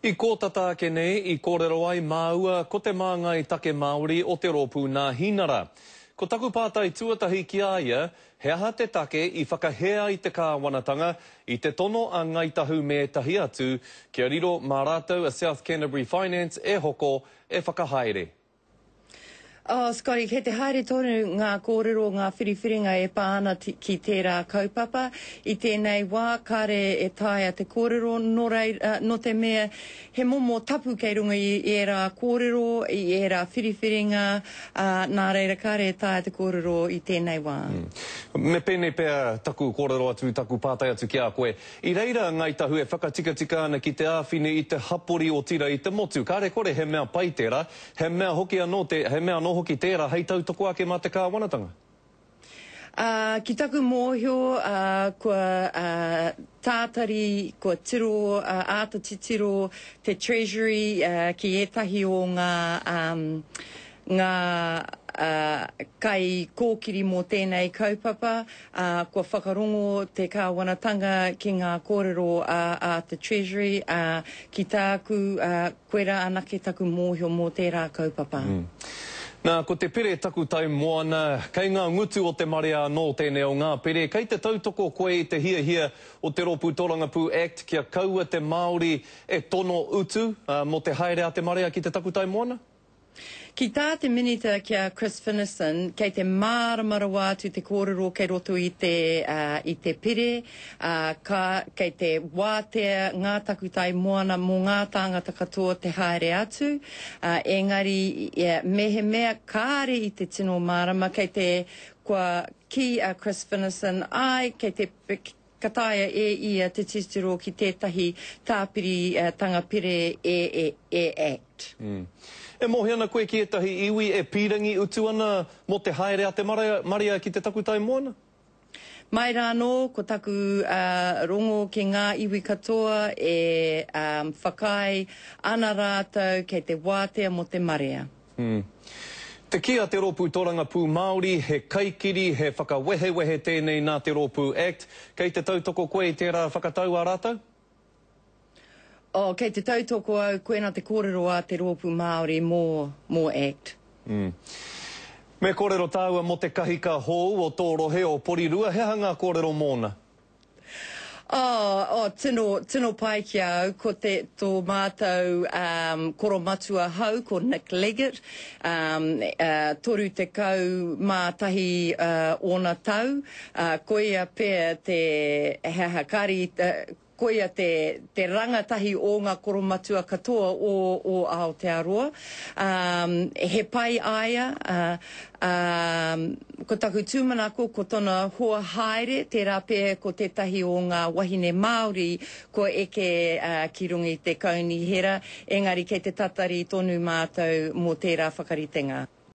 I kōtata ake nei, I kōrero ai māua, ko te māngai take Māori o te rōpū ngā hinara. Ko taku pātai tuatahi ki a ia, he aha te take I whakahea I te kāwanatanga, I te tono a ngaitahu me tahi atu, kia riro mā rātou a South Canterbury Finance e hoko e whakahaere. Scotty, kei te haere tonu ngā kōrero, ngā whiriwhiringa e pāna ki tērā kaupapa. I tēnei wā, kāre e taia te kōrero, no te mea he momo tapu kei runga I era kōrero, I era whiriwhiringa, nā reira kāre e taia te kōrero I tēnei wā. Me pēnei pēr taku kōrero atu, taku pātai atu ki a koe. I reira ngaitahu e whakatika ana ki te āwhine I te hapori o tira I te motu. Kāre kore he mea pai tērā, he mea hoki anō he mea no hoki tērā hei tautoko ake mā te kāwanatanga? Ki taku mōhio, kua tātari, kua tiro, āta titiro, te treasury, ki etahi o ngā kai kōkiri mō tēnei kaupapa, kua whakarongo te kāwanatanga ki ngā kōrero a te treasury, ki tāku koera anake taku mōhio mō tērā kaupapa. Nā, ko te pere taku tau moana, kei ngā ngutu o te marea anō tēnei o ngā pere, kei te tautoko koe I te hia o te Rōpū Tōrangapū Act kia kaua te Māori e tono utu mo te haere a te marea ki te taku tau moana? Ki tā te minita kia Chris Finnison, kei te māramara wātu te kōrero kei roto I te pere, kei te wātea ngā takutai moana mō ngā tāngata katoa te haere atu, engari mehe mea kāre I te tino mārama, kei te kua ki Chris Finnison, kei te kataia ia te titiro ki tētahi tāpiri tangapire Act. E mohi ana koe ki etahi iwi e pīrangi utu ana mo te haere a te maria ki te taku tai moana? Mai rāno, ko taku rongo ki ngā iwi katoa e whakai ana rātou kei te wātea mo te marea. Te kia te Rōpū Tōrangapū Māori, he kaikiri, he whakawehewehe tēnei nā te Rōpū Act. Kei te tautoko koe I tērā whakatau a rātou? Kei te tautoko au, koe nā te kōrero a te Rōpū Māori mō Act. Me kōrero tāua mo te kahika hou o tō rohe o Porirua, he hanga kōrero mōna? Tino pai ki au, ko tō mātou koromatua hau, ko Nick Leggett, toru te kau mā tahi ona tau, koia pēr te hahakari, koia te rangatahi o ngā koromatua katoa o Aotearoa. He pai aia, ko taku tūmanako, ko tona hoa haere, tērā pēr ko tētahi o ngā wahine Māori, ko eke ki rungi te kaunihera, engari kei te tatari tonu mātou mō tērā whakaritenga.